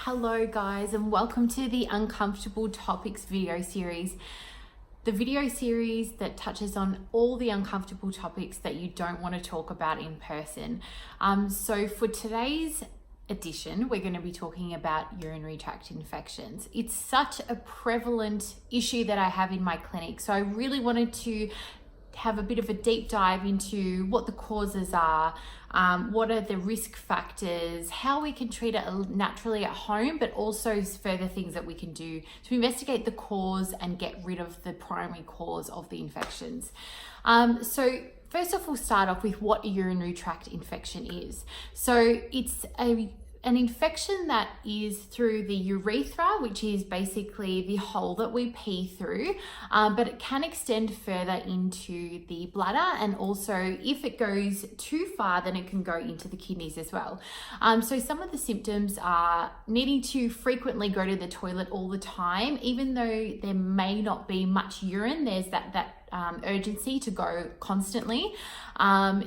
Hello guys, and welcome to the Uncomfortable Topics video series. The video series that touches on all the uncomfortable topics that you don't want to talk about in person. So for today's edition, we're going to be talking about urinary tract infections. It's such a prevalent issue that I have in my clinic. So I really wanted to have a bit of a deep dive into what the causes are, what are the risk factors, how we can treat it naturally at home, but also further things that we can do to investigate the cause and get rid of the primary cause of the infections. So first off, we'll start off with what a urinary tract infection is. So it's an infection that is through the urethra, which is basically the hole that we pee through, but it can extend further into the bladder, and also if it goes too far, then it can go into the kidneys as well. So some of the symptoms are needing to frequently go to the toilet all the time, even though there may not be much urine, there's that urgency to go constantly.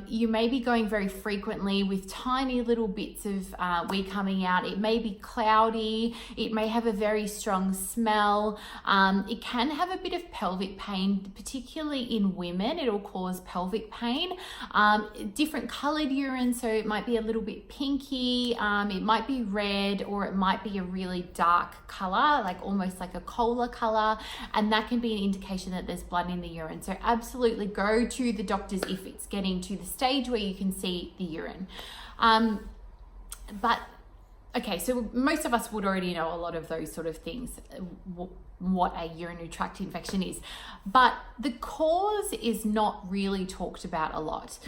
You may be going very frequently with tiny little bits of wee coming out. It may be cloudy. It may have a very strong smell. It can have a bit of pelvic pain, particularly in women. It'll cause pelvic pain. Different colored urine, so it might be a little bit pinky. It might be red, or it might be a really dark color, like almost like a cola color, and that can be an indication that there's blood in the urine. So absolutely go to the doctors if it's getting to the stage where you can see the urine. Okay, so most of us would already know a lot of those sort of things, what a urinary tract infection is, but the cause is not really talked about a lot.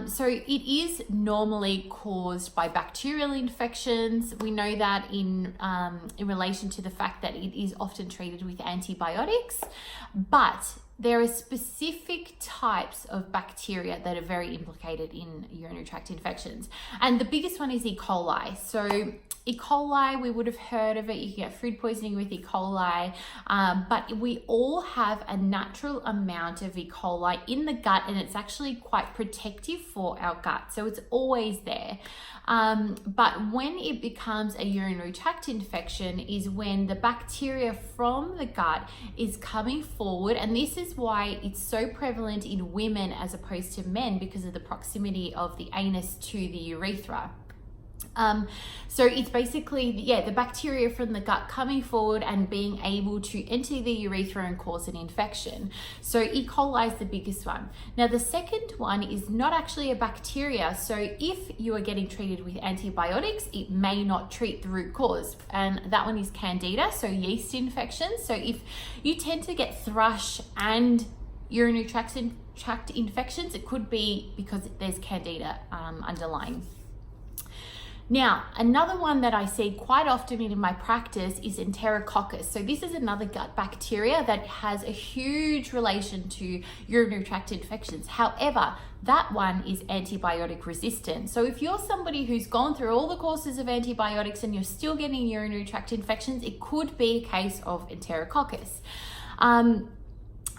So it is normally caused by bacterial infections. We know that in relation to the fact that it is often treated with antibiotics, but there are specific types of bacteria that are very implicated in urinary tract infections. And the biggest one is E. coli. So E. coli, we would have heard of it. You can get food poisoning with E. coli, but we all have a natural amount of E. coli in the gut, and it's actually quite protective for our gut. So it's always there. But when it becomes a urinary tract infection is when the bacteria from the gut is coming forward, and this is why it's so prevalent in women as opposed to men, because of the proximity of the anus to the urethra. So it's basically, the bacteria from the gut coming forward and being able to enter the urethra and cause an infection. So E. coli is the biggest one. Now, the second one is not actually a bacteria. So if you are getting treated with antibiotics, it may not treat the root cause. And that one is Candida, so yeast infections. So if you tend to get thrush and urinary tract infections, it could be because there's Candida underlying. Now, another one that I see quite often in my practice is Enterococcus. So this is another gut bacteria that has a huge relation to urinary tract infections. However, that one is antibiotic resistant. So if you're somebody who's gone through all the courses of antibiotics and you're still getting urinary tract infections, it could be a case of Enterococcus.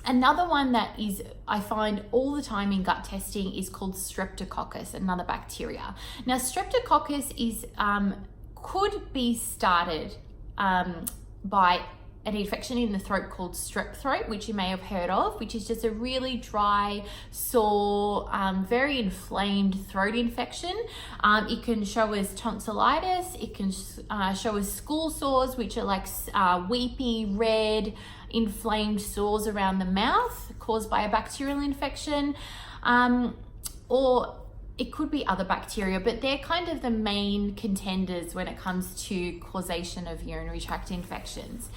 Another one that is I find all the time in gut testing is called Streptococcus, another bacteria. Now, Streptococcus is could be started by an infection in the throat called strep throat, which you may have heard of, which is just a really dry, sore, very inflamed throat infection. It can show as tonsillitis. It can show as school sores, which are like weepy, red, inflamed sores around the mouth caused by a bacterial infection, or it could be other bacteria, but they're kind of the main contenders when it comes to causation of urinary tract infections.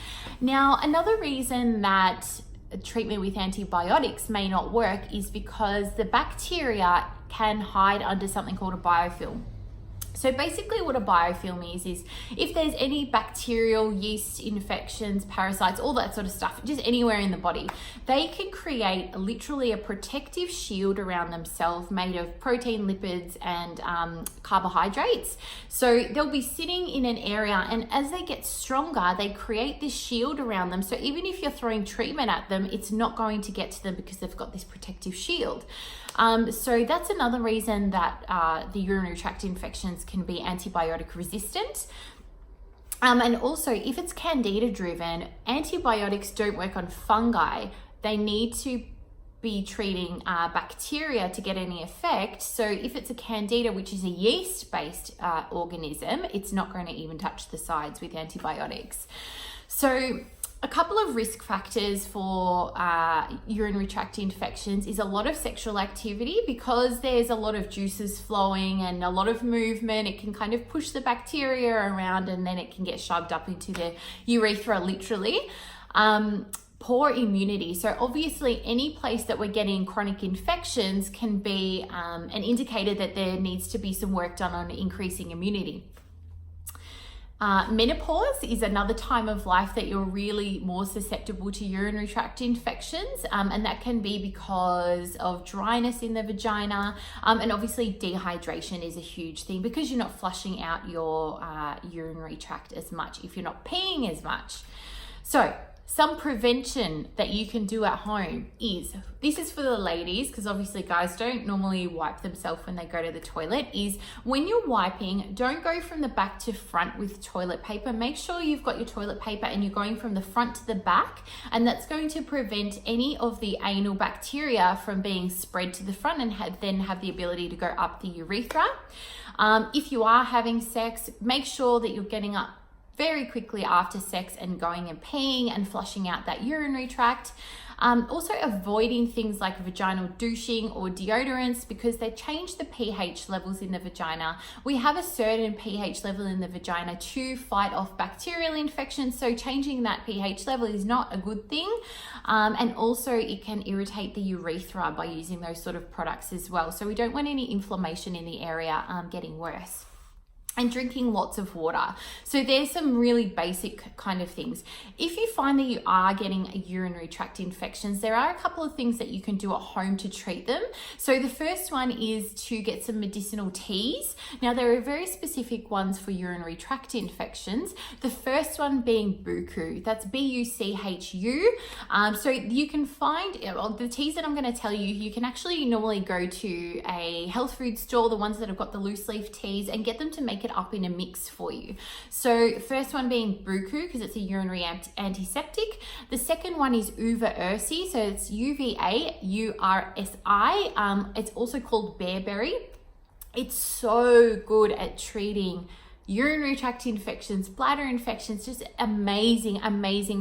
Now, another reason that treatment with antibiotics may not work is because the bacteria can hide under something called a biofilm. So basically what a biofilm is if there's any bacterial, yeast infections, parasites, all that sort of stuff, just anywhere in the body, they can create literally a protective shield around themselves made of protein, lipids, and carbohydrates. So they'll be sitting in an area, and as they get stronger, they create this shield around them. So even if you're throwing treatment at them, it's not going to get to them because they've got this protective shield. So that's another reason that the urinary tract infections can be antibiotic resistant. And also, if it's candida driven, antibiotics don't work on fungi. They need to be treating bacteria to get any effect. So if it's a candida, which is a yeast-based organism, it's not going to even touch the sides with antibiotics. So a couple of risk factors for urinary tract infections is a lot of sexual activity, because there's a lot of juices flowing and a lot of movement. It can kind of push the bacteria around, and then it can get shoved up into the urethra, literally. Poor immunity. So obviously any place that we're getting chronic infections can be an indicator that there needs to be some work done on increasing immunity. Menopause is another time of life that you're really more susceptible to urinary tract infections, and that can be because of dryness in the vagina, and obviously dehydration is a huge thing, because you're not flushing out your urinary tract as much if you're not peeing as much. So some prevention that you can do at home this is for the ladies, because obviously guys don't normally wipe themselves when they go to the toilet, is when you're wiping, don't go from the back to front with toilet paper. Make sure you've got your toilet paper and you're going from the front to the back, and that's going to prevent any of the anal bacteria from being spread to the front and then have the ability to go up the urethra. If you are having sex, make sure that you're getting up very quickly after sex and going and peeing and flushing out that urinary tract. Also avoiding things like vaginal douching or deodorants, because they change the pH levels in the vagina. We have a certain pH level in the vagina to fight off bacterial infections, so changing that pH level is not a good thing. And also it can irritate the urethra by using those sort of products as well. So we don't want any inflammation in the area getting worse. And drinking lots of water. So there's some really basic kind of things. If you find that you are getting a urinary tract infections, there are a couple of things that you can do at home to treat them. So the first one is to get some medicinal teas. Now there are very specific ones for urinary tract infections. The first one being buchu. That's B-U-C-H-U. So you can find the teas that I'm going to tell you. You can actually normally go to a health food store, the ones that have got the loose leaf teas, and get them to make it up in a mix for you. So first one being buchu, because it's a urinary antiseptic. The second one is uva ursi, so it's UVA-URSI. It's also called bearberry. It's so good at treating urinary tract infections, bladder infections, just amazing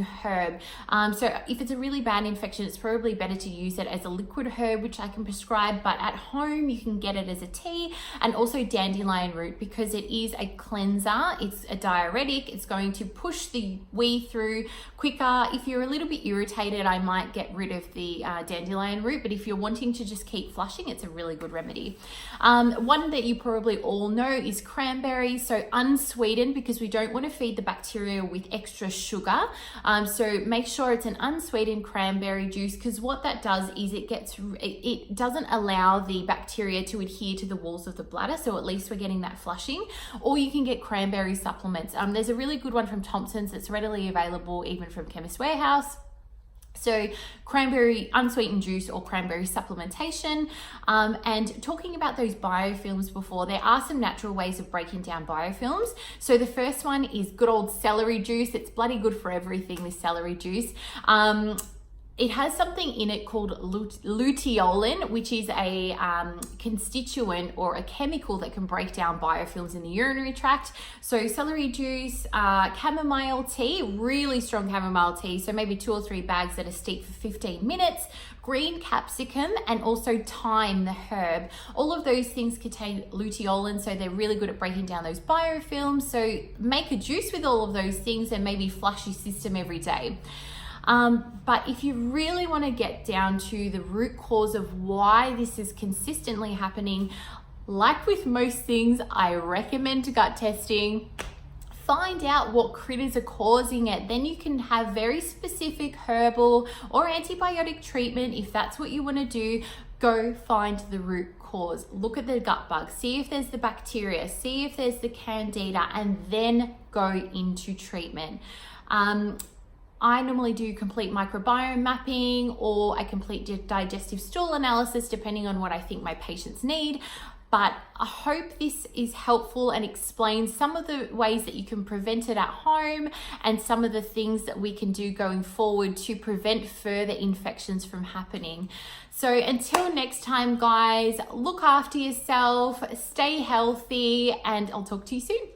herb. So if it's a really bad infection, it's probably better to use it as a liquid herb, which I can prescribe, but at home you can get it as a tea. And also dandelion root, because it is a cleanser, it's a diuretic, it's going to push the wee through quicker. If you're a little bit irritated, I might get rid of the dandelion root, but if you're wanting to just keep flushing, it's a really good remedy. One that you probably all know is cranberry. So unsweetened, because we don't want to feed the bacteria with extra sugar. So make sure it's an unsweetened cranberry juice, because what that does is it doesn't allow the bacteria to adhere to the walls of the bladder. So at least we're getting that flushing. Or you can get cranberry supplements. There's a really good one from Thompson's that's readily available even from Chemist Warehouse. So cranberry unsweetened juice or cranberry supplementation. And talking about those biofilms before, there are some natural ways of breaking down biofilms. So the first one is good old celery juice. It's bloody good for everything, this celery juice. It has something in it called luteolin, which is a constituent or a chemical that can break down biofilms in the urinary tract. So celery juice, chamomile tea, really strong chamomile tea, so maybe 2 or 3 bags that are steeped for 15 minutes, green capsicum, and also thyme, the herb. All of those things contain luteolin, so they're really good at breaking down those biofilms. So make a juice with all of those things and maybe flush your system every day. But if you really want to get down to the root cause of why this is consistently happening, like with most things, I recommend gut testing. Find out what critters are causing it. Then you can have very specific herbal or antibiotic treatment if that's what you want to do. Go find the root cause. Look at the gut bug. See if there's the bacteria. See if there's the candida, and then go into treatment. I normally do complete microbiome mapping or a complete digestive stool analysis, depending on what I think my patients need. But I hope this is helpful and explains some of the ways that you can prevent it at home and some of the things that we can do going forward to prevent further infections from happening. So until next time, guys, look after yourself, stay healthy, and I'll talk to you soon.